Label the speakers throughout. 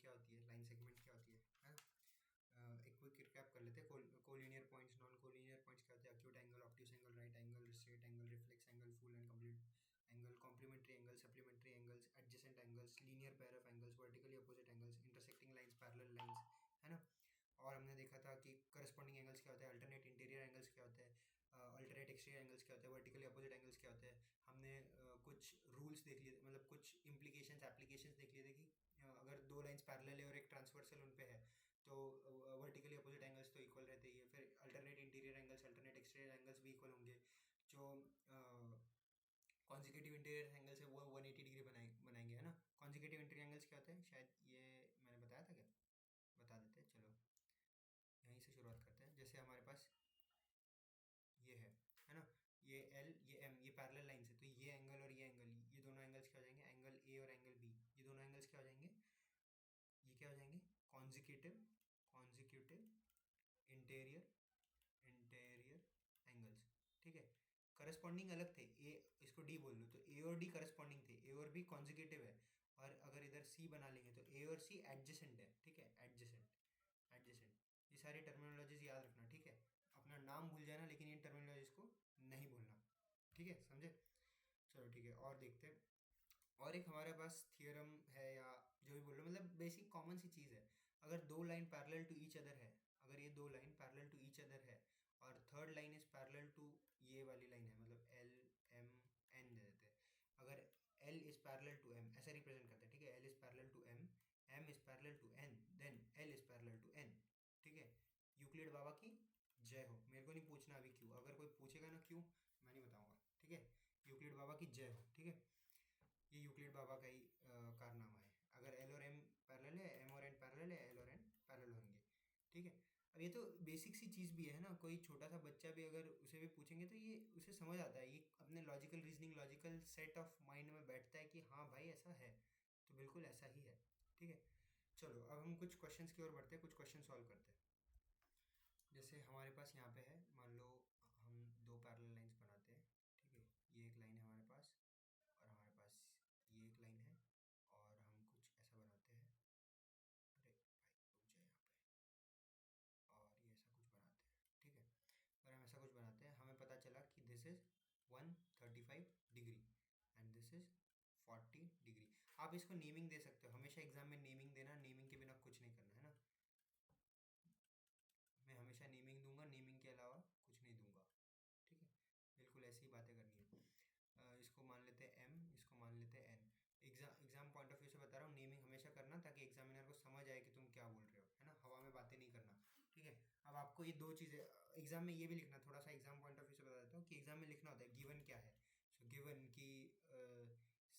Speaker 1: क्या होती है, लाइन सेगमेंट क्या होती है ना। एक क्विक रिकैप कर लेते हैं। Collinear points, non collinear points क्या होते हैं, acute angle, obtuse angle, right angle, straight angle, reflex angle, full and complete angle, complementary angle, supplementary angles, adjacent angles, linear pair of angles, vertically opposite angles, intersecting lines, parallel lines, है ना। और हमने देखा था कि corresponding angles क्या होते हैं, अल्टरनेट इंटीरियर एंगल्स क्या होते हैं, अल्टरनेट एक्सटीरियर एंगल्स क्या होते हैं, वर्टिकली अपोजिट एंगल्स क्या होते हैं। हमने कुछ रूल्स देख लिए, मतलब कुछ इम्प्लीकेशंस एप्लीकेशंस देख लिए थे कि अगर दो लाइंस पैरेलल है और एक ट्रांसवर्सल उन पे है तो वर्टिकली अपोजिट एंगल्स तो इक्वल रहते ही है। फिर alternate interior angles, alternate exterior angles भी इक्वल होंगे। जो कॉन्जिक्यूटिव इंटीरियर एंगल्स है वो 180 डिग्री बनाएंगे, है ना। कॉन्जिक्यूटिव इंटीरियर एंगल्स क्या होते हैं, शायद ये मैंने बताया था क्या, बता देते हैं। चलो यहीं से शुरुआत करते हैं। जैसे हमारे पास ये है ना, ये एल ये एम, ये पैरेलल लाइंस है, तो ये एंगल और ये एंगल, ये दोनों एंगल्स क्या हो जाएंगे, एंगल ए और एंगल बी, ये दोनों एंगल्स क्या हो जाएंगे, ये क्या हो जाएंगे, कॉन्जिक्यूटिव इंटीरियर एंगल्स। ठीक है, करस्पॉन्डिंग अलग थे, ए इसको डी बोल लो, तो ए और डी करस्पॉन्डिंग थे, ए और बी कॉन्जिक्यूटिव है। और अगर इधर सी बना लेंगे तो ए और सी एडजेसेंट है। ठीक है, एडजेसेंट, ये सारी टर्मिनोलॉजीज याद रखना। ठीक है, अपना नाम भूल जाना लेकिन इन टर्मिनोलॉजीज को नहीं भूलना। ठीक है, समझे। चलो ठीक है, और देखते हैं। और एक हमारे पास थियरम है या जो भी बोल लो, मतलब बेसिक कॉमन सी चीज़ है। अगर दो line parallel to each other है, अगर ये दो line parallel to each other है और third line is parallel to ये वाली लाइन है, मतलब एल एम एन दे देते हैं। अगर L is parallel to M, ऐसे रिप्रेजेंट करते हैं। ठीक है, L is parallel to M, M is parallel to N, then L is parallel to N. ठीक है, यूक्लिड बाबा की जय हो। मेरे को नहीं पूछना अभी क्यों, अगर कोई पूछेगा ना क्यों, मैं नहीं बताऊंगा। ठीक है, यूक्लिड बाबा की जय हो। ठीक है, ये यूक्लिड बाबा का ही कारनामा है। अगर एल और एम पैरेलल है, एम और एन पैरेलल है, एल और एन पैरेलल होंगे। ठीक है, अब ये तो बेसिक सी चीज़ भी है ना, कोई छोटा सा बच्चा भी अगर उसे भी पूछेंगे तो ये उसे समझ आता है, ये अपने logical reasoning, logical set of mind में बैठता है कि हाँ भाई ऐसा है, तो बिल्कुल ऐसा ही है। ठीक है, चलो अब हम कुछ क्वेश्चंस की ओर बढ़ते हैं, कुछ क्वेश्चन सॉल्व करते हैं। जैसे हमारे पास यहाँ पे है, मान लो हम दो पैरेलल लाइंस बनाते हैं। ठीक है, ये एक लाइन है हमारे पास और हमारे पास ये एक लाइन है, और हम कुछ ऐसा बनाते हैं, अरे भाई रुक जाए यहाँ पे, और ये ऐसा कुछ बनाते हैं। ठीक है, अगर हम ऐसा कुछ बनाते हैं, हमें पता चला कि this is 135 degree and this is 40 degree. आप इसको नेमिंग दे सकते हो, हमेशा एग्जाम में नेमिंग देना, नेमिंग के बिना कुछ नहीं करना, है ना। मैं हमेशा नेमिंग दूंगा, नेमिंग के अलावा कुछ नहीं दूंगा। ठीक है, बिल्कुल ऐसी ही बातें करनी है। इसको मान लेते हैं एम, इसको मान लेते हैं N. Exam point of view से बता रहा हूँ, नेमिंग हमेशा करना ताकि एग्जामिनर को समझ आए कि तुम क्या बोल रहे हो, है ना, हवा में बातें नहीं करना। ठीक है, अब आपको ये दो चीज़ें एग्जाम में ये भी लिखना, थोड़ा सा एग्जाम पॉइंट ऑफ व्यू से बता देता हूँ कि एग्जाम में लिखना होता है गिवन क्या है। सो गिवन की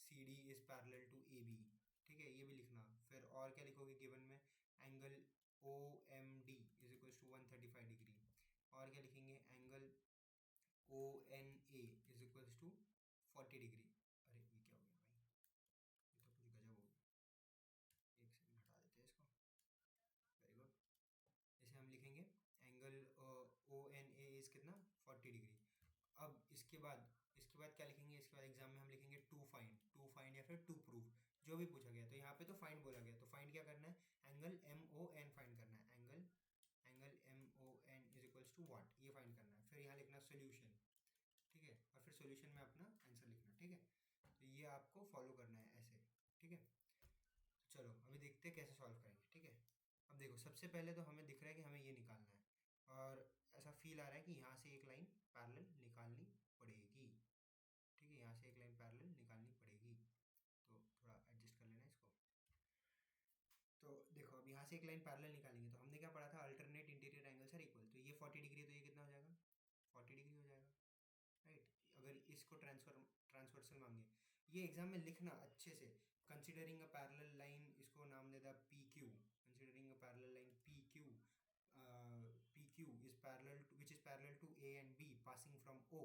Speaker 1: C D is parallel to A B. ठीक है, ये भी लिखना। फिर और क्या लिखोगे गिवन में, angle O M D is equal to 135 degree. और क्या लिखेंगे, angle O N A is equals to 40 degree. अरे ये क्या हो गया भाई, ये तो कुछ गजब हो गया, एक सेकंड हटा देते हैं इसको। वेरी गुड, इसे हम लिखेंगे angle O N A is कितना, 40 डिग्री। अब इसके बाद क्या लिखेंगे, इसके बाद एग्जाम में हम लिखेंगे टू फाइंड या फिर टू प्रूव, जो भी पूछा गया। तो यहाँ पे तो फाइंड बोला गया, तो फाइंड क्या करना है, angle M O N find करना है, angle M O N is equals to what, ये फाइंड करना है। फिर यहाँ लिखना सोल्यूशन। ठीक है, और फिर सॉल्यूशन में अपना आंसर लिखना। ठीक है, तो ये आपको फॉलो करना है ऐसे। ठीक है, तो चलो अभी देखते हैं कैसे सॉल्व करेंगे। ठीक है, अब देखो सबसे पहले तो हमें दिख रहा है कि हमें ये निकालना है, और ऐसा फील आ रहा है कि यहाँ से एक लाइन पैरेलल निकालनी पड़ेगी। ठीक है, यहाँ से एक लाइन पैरेलल निकालनी पड़ेगी, तो थोड़ा एडजस्ट कर लेना इसको। तो देखो अब यहाँ से एक लाइन पैरेलल निकालेंगे, तो हमने क्या पढ़ा था, alternate interior angles are equal. तो ये 40 डिग्री है, तो ये कितना हो जाएगा, 40 डिग्री हो जाएगा। राइट, अगर इसको ट्रांसवर्सल मांगे, ये एग्जाम में लिखना अच्छे से। कंसिडरिंग अ पैरेलल लाइन, इसको नाम दे दा P Q, considering a parallel line P Q is parallel to which is parallel to A and B passing from O,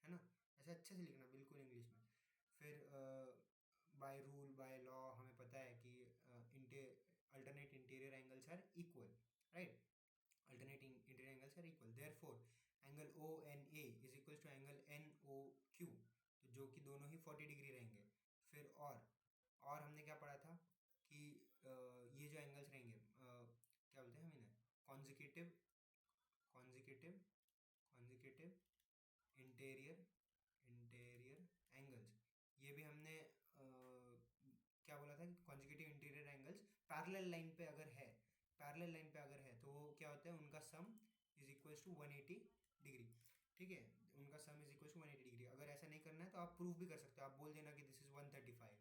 Speaker 1: है ना, ऐसे अच्छे से लिखना बिल्कुल इंग्लिश में। फिर बाय रूल बाय लॉ हमें पता है कि alternate interior angles are equal, right, alternate interior angles are equal, therefore angle ONA is equals to angle NOQ, तो जो कि दोनों ही 40 डिग्री रहेंगे। फिर और हमने क्या पढ़ा था कि ये जो consecutive consecutive consecutive interior interior angles, ये भी हमने क्या बोला था, consecutive interior angles parallel line पे अगर है, पैरेलल लाइन पे अगर है तो वो क्या होता है, उनका sum is equals to 180 degree. ठीक है, उनका sum is equals to 180 degree. अगर ऐसा नहीं करना है तो आप प्रूफ भी कर सकते हो, आप बोल देना कि दिस इज 135।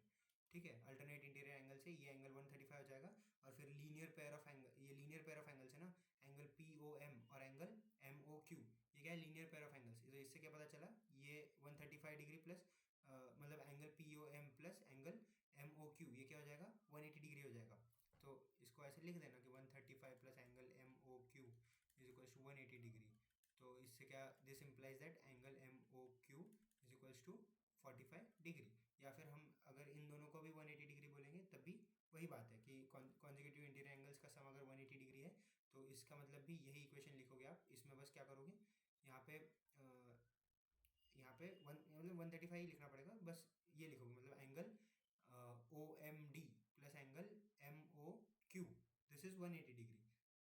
Speaker 1: ठीक है, अल्टरनेट इंटीरियर एंगल से ये एंगल 135 हो जाएगा। और फिर लीनियर पेयर ऑफ एंगल, ये लीनियर पेयर ऑफ एंगल्स है ना, एंगल पी ओ एम और एंगल एम ओ क्यू, ये क्या है, लीनियर पेयर ऑफ एंगल्स। तो इससे क्या पता चला, ये 135 डिग्री प्लस मतलब angle P O M plus angle M O Q, ये क्या हो जाएगा, 180 डिग्री हो जाएगा। तो इसको ऐसे लिख देना कि 135 plus angle M O Q is equals to 180 degree. तो इससे क्या, this implies that angle M O Q is equals to 45 degree. या फिर हम अगर इन दोनों को भी 180 डिग्री बोलेंगे तब भी वही बात है कि कॉन्जिक्यूटिव इंटीरियर एंगल्स का सम अगर 180 डिग्री है तो इसका मतलब भी यही इक्वेशन लिखोगे आप। इसमें बस क्या करोगे, यहाँ पे मतलब 135 लिखना पड़ेगा, बस ये लिखोगे, मतलब angle O M D plus angle M O Q, this is 180 degree.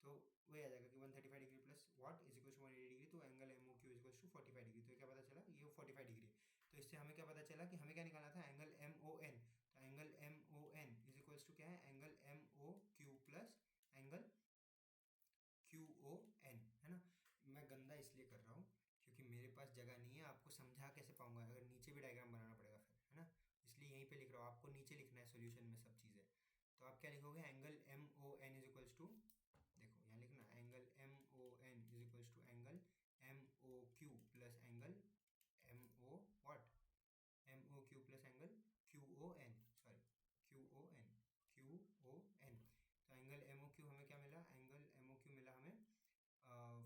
Speaker 1: तो वही आ जाएगा कि 135 degree plus what is equal to 180 degree, तो angle M O Q is equal to 45 degree. तो क्या पता चला, ये 45 डिग्री है। तो इससे हमें क्या पता चला कि हमें क्या निकालना था, एंगल एम ओ एन। तो angle M O N is equals to क्या है, angle M O Q plus angle Q O N, है ना। मैं गंदा इसलिए कर रहा हूँ क्योंकि मेरे पास जगह नहीं है, आपको समझा कैसे पाऊंगा, अगर नीचे भी डायग्राम बनाना पड़ेगा फिर, है ना। इसलिए यहीं पे लिख रहा हूँ, आपको नीचे लिखना है सोल्यूशन में सब चीज़ें। तो आप क्या लिखोगे, angle M O N is equals to, देखो यहाँ लिखना, angle M O N is equals to angle M O Q plus angle M O what, M O Q plus angle Q O N, sorry Q O N, Q O N. तो angle M O Q हमें क्या मिला, angle M O Q मिला हमें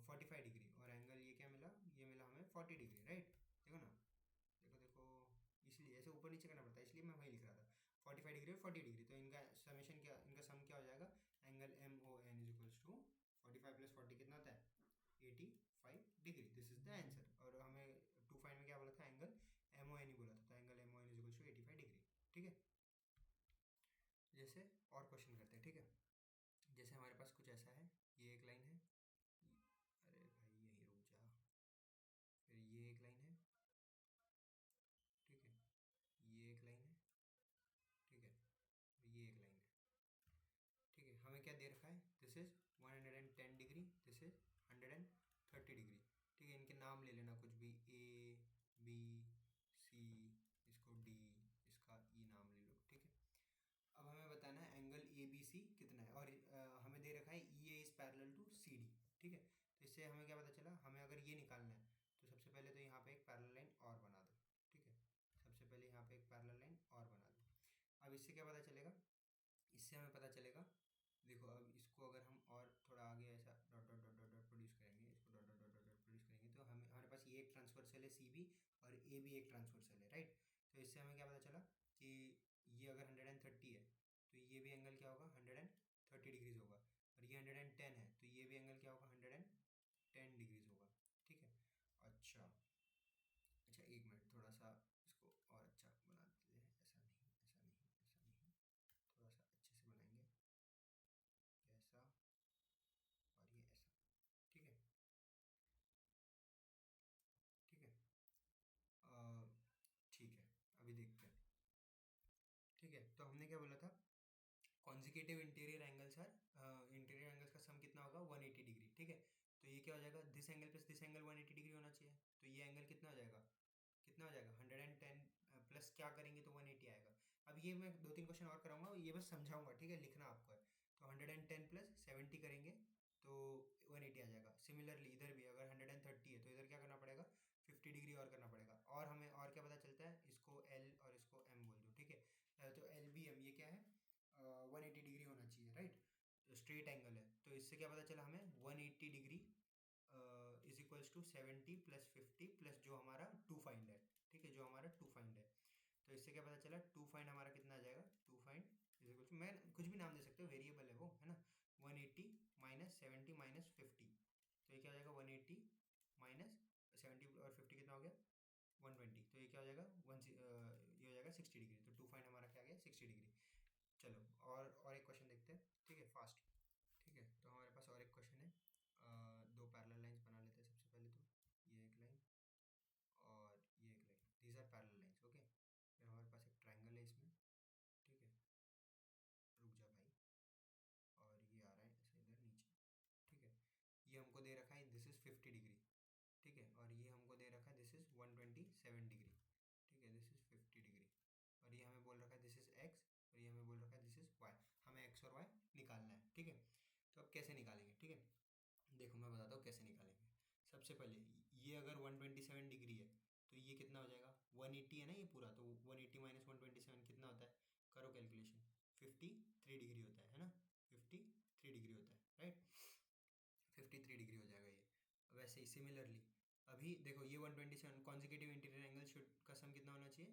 Speaker 1: 45 degree, और angle ये क्या मिला, ये मिला हमें 40 डिग्री, राइट। देखो ना, देखो देखो, इसलिए ऐसे ऊपर नीचे करना पड़ता है, इसलिए मैं वही लिख रहा था 45 डिग्री और 40 डिग्री। तो इनका समेशन क्या, इनका सम क्या हो जाएगा, angle M O N is equals to 45 plus 40 कितना होता है, 85 degree. This is the answer. और हमें टू फाइंड में क्या बोला था, एंगल एम ओ एन ही बोला था, तो angle M O N is equals to 85 degree. ठीक है, जैसे और क्वेश्चन करते हैं। ठीक है, जैसे हमारे पास कुछ ऐसा है, ये एक लाइन है, अरे भाई यहीं रुक जा, फिर ये एक लाइन है, ठीक है, ये एक लाइन है, ठीक है, और ये एक लाइन है। ठीक है, हमें क्या दे रखा है, this is 110 degree, this is 130 degree. ठीक है, इनके नाम ले लेना कुछ भी, ए बी सी, इसको डी, इसका ई नाम ले लो। ठीक है, अब हमें बताना है एंगल ए बी सी कितना है, और हमें दे रखा है E A is parallel to C D. ठीक है, तो इससे हमें क्या पता चला, हमें अगर ये निकालना है तो सबसे पहले तो यहाँ पे एक पैरेलल लाइन और बना दो। ठीक है, सबसे पहले यहाँ पे एक पैरेलल लाइन और बना दो। अब इससे क्या पता चलेगा, इससे हमें पता चलेगा, देखो अब इसको अगर हम और थोड़ा आगे ऐसा dot dot dot dot dot produce करेंगे, इसको dot dot dot dot dot produce करेंगे, तो हमें, हमारे पास ये एक ट्रांसवर्सल है सी बी, और ए भी एक ट्रांसवर्सल है, राइट। तो इससे हमें क्या पता चला कि ये अगर 130 है तो ये भी एंगल क्या होगा, 130 डिग्रीज होगा। और ये 110 है तो ये भी एंगल क्या होगा, 110 डिग्रीज होगा। ठीक है, अच्छा अच्छा, एक मिनट, थोड़ा सा इसको और अच्छा बना देते हैं, ऐसा नहीं, ऐसा नहीं, ऐसा नहीं, थोड़ा सा अच्छे से बनाएंगे, ऐसा, और ये ऐसा। ठीक है, ठीक है, ठीक है, अभी देखते हैं। ठीक है, तो हमने क्या बोला था, consecutive interior angles are, interior angles का सम कितना होगा, 180 डिग्री। ठीक है, तो ये क्या हो जाएगा, this angle plus this angle 180 degree होना चाहिए। तो ये एंगल कितना हो जाएगा, कितना हो जाएगा, 110 प्लस क्या करेंगे तो 180 आएगा। अब ये मैं 2-3 क्वेश्चन और कराऊंगा, ये बस समझाऊंगा, ठीक है, लिखना आपको है। तो 110 प्लस 70 करेंगे तो 180 आ जाएगा। सिमिलरली इधर भी अगर 130 है तो इधर क्या करना पड़ेगा, 50 डिग्री और करना पड़ेगा। और हमें और क्या पता चलता है, इसको एल और इसको एम बोल दो। ठीक है, तो एल बी एम ये क्या है, 180 डिग्री होना चाहिए, राइट, स्ट्रेट एंगल है। तो इससे क्या पता चला हमें, 180 degree is equals to 70 plus 50 plus जो हमारा टू फाइंड है। ठीक है, जो हमारा टू फाइंड है, तो इससे क्या पता चला, टू फाइंड हमारा कितना आ जाएगा, to find is equal to, मैं कुछ भी नाम दे सकते हो, वेरिएबल है वो, है ना, 180 माइनस 70 माइनस 50। तो ये क्या हो जाएगा, 180 माइनस 70 और 50 कितना हो गया, 120। तो ये क्या हो जाएगा, ये हो जाएगा 60 डिग्री। तो टू फाइंड हमारा क्या आ गया, 60 डिग्री। चलो और एक क्वेश्चन देखते हैं। ठीक है, फास्ट। ठीक है, तो हमारे पास और एक क्वेश्चन है, पैरेलल लाइंस बना लेते हैं सबसे पहले। तो ये एक लाइन और ये एक line, these are parallel lines. Okay, फिर हमारे पास एक ट्रायंगल है इसमें, ठीक है, रुक जा भाई, और ये आ रहा है ऐसे इधर नीचे, ठीक है। ये हमको दे रखा है दिस इज़ 50 डिग्री, ठीक है, और ये हमको दे रखा है दिस इज़ 127 डिग्री, ठीक है, दिस इज़ 50 डिग्री, और ये हमें बोल रखा है दिस इज़ एक्स, और ये हमें बोल रखा है दिस इज़ वाई। हमें एक्स और वाई निकालना है, ठीक है। तो अब कैसे निकालेंगे, ठीक है, देखो मैं बताता हूँ कैसे निकालेंगे। सबसे पहले ये अगर 127 डिग्री है तो ये कितना हो जाएगा, 180 है ना ये पूरा, तो 180 माइनस 127 कितना होता है, करो कैलकुलेशन, 53 डिग्री होता है ना, 53 डिग्री होता है, राइट, 53 डिग्री हो जाएगा ये। वैसे ही सिमिलरली अभी देखो ये 127 कॉन्जिक्यूटिव इंटीरियर एंगल शुड का सम कितना होना चाहिए,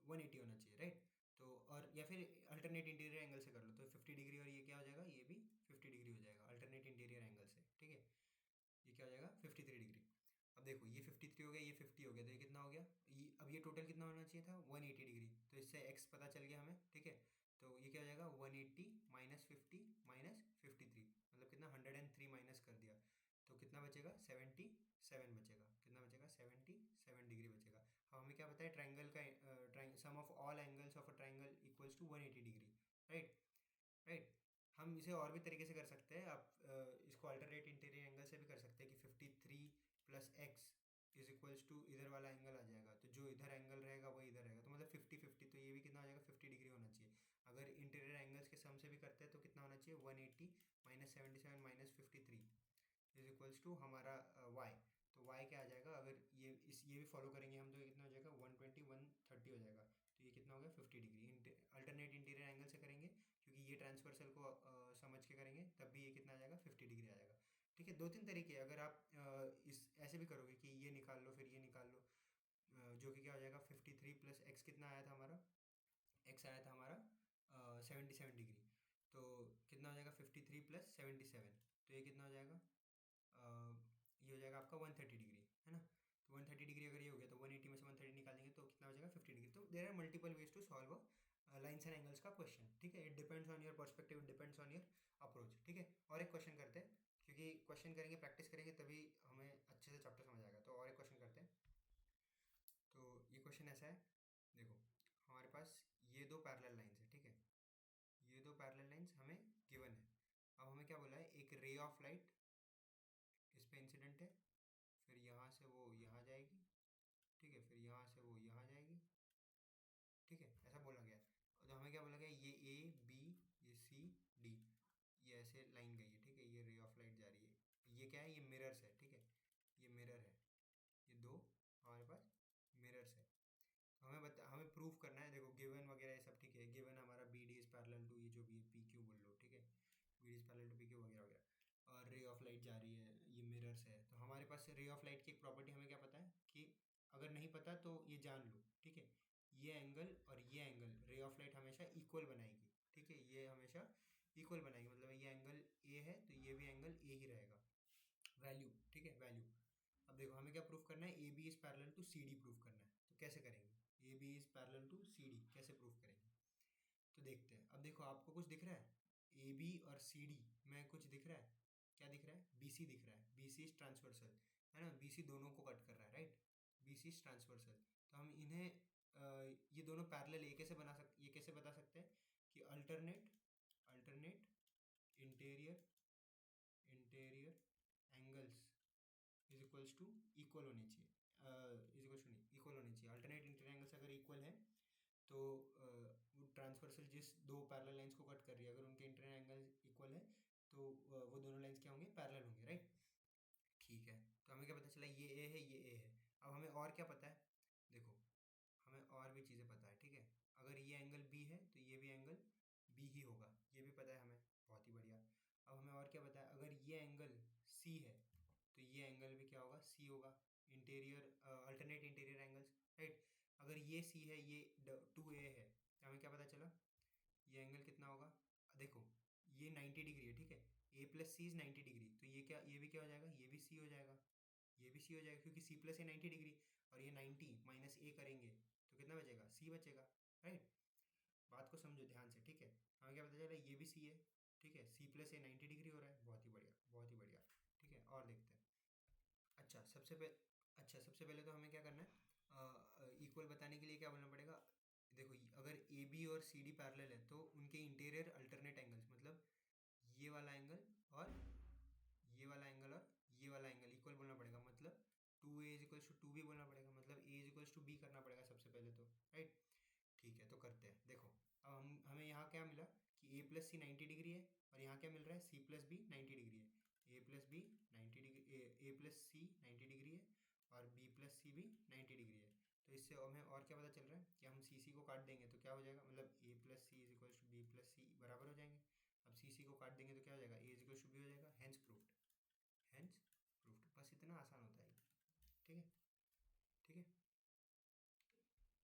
Speaker 1: 180 होना चाहिए, राइट। तो और या फिर अल्टरनेट इंटीरियर एंगल से कर लो, तो 50 डिग्री और ये क्या हो जाएगा, ये भी 50 डिग्री हो जाएगा अल्टरनेट इंटीरियर एंगल से, ठीक है। ये क्या हो जाएगा 53 डिग्री। अब देखो ये 53 हो गया, ये 50 हो गया, तो ये कितना हो गया, ये अब ये टोटल कितना होना चाहिए था 180 डिग्री, तो इससे एक्स पता चल गया हमें, ठीक है। तो ये क्या हो जाएगा 180 माइनस 50 माइनस 53, मतलब कितना 103 माइनस कर दिया, तो कितना बचेगा 77 बचेगा, कितना बचेगा 77 डिग्री बचेगा। अब हमें क्या बताया, ट्रायंगल का sum of all angles of a triangle equals to 180 degree, right, right. हम इसे और भी तरीके से कर सकते हैं, आप इसको अल्टरनेट इंटीरियर एंगल से भी कर सकते हैं कि 53 plus X is equals to इधर वाला एंगल आ जाएगा, तो जो इधर एंगल रहेगा वो इधर रहेगा, तो मतलब 50-50, तो ये भी कितना हो जाएगा 50 डिग्री होना चाहिए। अगर इंटीरियर एंगल्स के सम से भी करते हैं तो कितना होना चाहिए 180 minus 77 minus 53 is equals to हमारा वाई। तो वाई क्या आ जाएगा, अगर ये भी फॉलो करेंगे हम तो ये कितना हो जाएगा 120 130 हो जाएगा, तो ये कितना हो गया 50 डिग्री। अल्टरनेट इंटीरियर एंगल से करेंगे क्योंकि ये ट्रांसवर्सल को समझ के करेंगे, तब भी ये कितना आ जाएगा 50 डिग्री आ जाएगा, ठीक है। दो तीन तरीके, अगर आप इस ऐसे भी करोगे कि ये निकाल लो फिर ये निकाल लो, जो कि क्या हो जाएगा 53 प्लस एक्स कितना आया था हमारा, एक्स आया था हमारा 77 डिग्री, तो कितना हो जाएगा 53 प्लस 77, तो ये कितना हो जाएगा, ये हो जाएगा आपका 130 डिग्री, है ना। तो 130 डिग्री अगर ये हो गया तो 180 में से 130 निकालेंगे तो कितना हो जाएगा 50 डिग्री। तो there are multiple ways to solve lines and angles का क्वेश्चन, ठीक है। It depends on your perspective, it depends on your approach, ठीक है। और एक क्वेश्चन करते हैं, क्योंकि क्वेश्चन करेंगे प्रैक्टिस करेंगे तभी हमें अच्छे से चैप्टर समझ आएगा। तो और एक क्वेश्चन करते हैं। तो ये क्वेश्चन ऐसा है, देखो हमारे पास ये दो पैरेलल लाइन्स है, ठीक है, ये दो पैरेलल लाइन्स हमें गिवन है। अब हमें क्या बोला है, एक रे ऑफ लाइट इस पे इंसिडेंट है, फिर यहाँ से वो यहाँ जाएगी, ठीक है, फिर यहाँ से वो यहाँ जाएगी, ठीक है, ऐसा बोला गया है। तो हमें क्या बोला गया, ये ए बी ये सी डी, ये ऐसे लाइन गई है, ठीक है, ये रे ऑफ लाइट जा रही है, ये क्या है, ये मिरर्स है, ठीक है, ये मिरर है, ये दो हमारे पास मिरर्स है। तो हमें प्रूफ करना है, देखो गिवन वगैरह ये सब ठीक है, गिवन हमारा B D is parallel to ये जो भी है पी क्यू बोल लो, ठीक है, B D is parallel to P Q वगैरह वगैरह, और रे ऑफ लाइट जा रही है, ये मिरर्स है। तो हमारे पास रे ऑफ लाइट की एक प्रॉपर्टी हमें क्या पता है कि अगर नहीं पता तो ये जान लो, ठीक है, ये एंगल और ये एंगल रे ऑफ लाइट हमेशा इक्वल बनाएगी, ठीक है, ये हमेशा इक्वल बनाएगी, मतलब ये एंगल ए है तो ये भी एंगल ए ही रहेगा, वैल्यू, ठीक है, वैल्यू। अब देखो हमें क्या प्रूफ करना है, A B is parallel to C D proof करना है, तो कैसे करेंगे, A B is parallel to C D कैसे प्रूफ करेंगे, तो देखते हैं। अब देखो आपको कुछ दिख रहा है, ए बी और सी डी में कुछ दिख रहा है, क्या दिख रहा है, बी सी दिख रहा है, बी सी इज ट्रांसवर्सल, है ना, बी सी दोनों को कट कर रहा है, right, B C is transversal. तो हम इन्हें ये दोनों पैरेलल ये कैसे बता सकते हैं कि alternate alternate interior interior angles is equals to equal होनी चाहिए, इज इक्वल्स टू नहीं इक्वल होनी चाहिए। अल्टरनेट इंटीरियर एंगल्स अगर इक्वल है तो वो ट्रांसवर्सल जिस दो पैरेलल लाइंस को कट कर रही है, अगर उनके इंटीरियर एंगल इक्वल है तो वो दोनों लाइंस क्या होंगे, पैरेलल होंगे, राइट, ठीक है। तो हमें क्या पता चला, ये ए है ये ए है। अब हमें और क्या पता है, देखो हमें और भी चीज़ें पता है, ठीक है, अगर ये एंगल बी है तो ये भी एंगल बी ही होगा, ये भी पता है हमें, बहुत ही बढ़िया। अब हमें और क्या पता है, अगर ये एंगल सी है तो ये एंगल भी क्या होगा, सी होगा, interior alternate interior angles, right. अगर ये सी है ये 2A है, तो हमें क्या पता चला, ये एंगल कितना होगा, देखो ये 90 डिग्री है, ठीक है, ए प्लस सी इज 90 डिग्री, तो ये भी क्या हो जाएगा, ये भी सी हो जाएगा, ये भी सी हो जाएगा, क्योंकि सी प्लस ए 90 डिग्री, और ये 90 माइनस ए करेंगे तो कितना बचेगा, सी बचेगा, राइट। बात को समझो ध्यान से, ठीक है, हमें क्या पता चला, ये भी सी है, ठीक है, सी प्लस ए 90 डिग्री हो रहा है, बहुत ही बढ़िया बहुत ही बढ़िया, ठीक है। है, और देखते हैं। सबसे पहले तो हमें क्या करना है, इक्वल बताने के लिए क्या बोलना पड़ेगा। देखो अगर ए बी और सी डी पैरेलल है तो उनके इंटीरियर अल्टरनेट एंगल्स, मतलब ये वाला एंगल और ये वाला एंगल और ये वाला एंगल इक्वल बोलना पड़ेगा। मतलब 2a is equals to 2b बोलना पड़ेगा, मतलब a is equals to b करना पड़ेगा सबसे पहले तो, राइट। ठीक है, तो करते हैं। देखो अब हमें यहाँ क्या मिला कि a प्लस सी 90 डिग्री है, और यहाँ क्या मिल रहा है, c प्लस बी 90 डिग्री है। a plus B 90 degree, a plus C 90 degree है, और b प्लस सी भी 90 डिग्री है। तो इससे हमें और क्या पता चल रहा है कि हम सी सी को काट देंगे तो क्या हो जाएगा, मतलब a plus C is equals to B plus C बराबर हो जाएंगे। अब सी सी को काट देंगे तो क्या हो जाएगा, a is equals to B हो जाएगा। Hence proved, hence proved. बस इतना आसान होता है, ठीक है।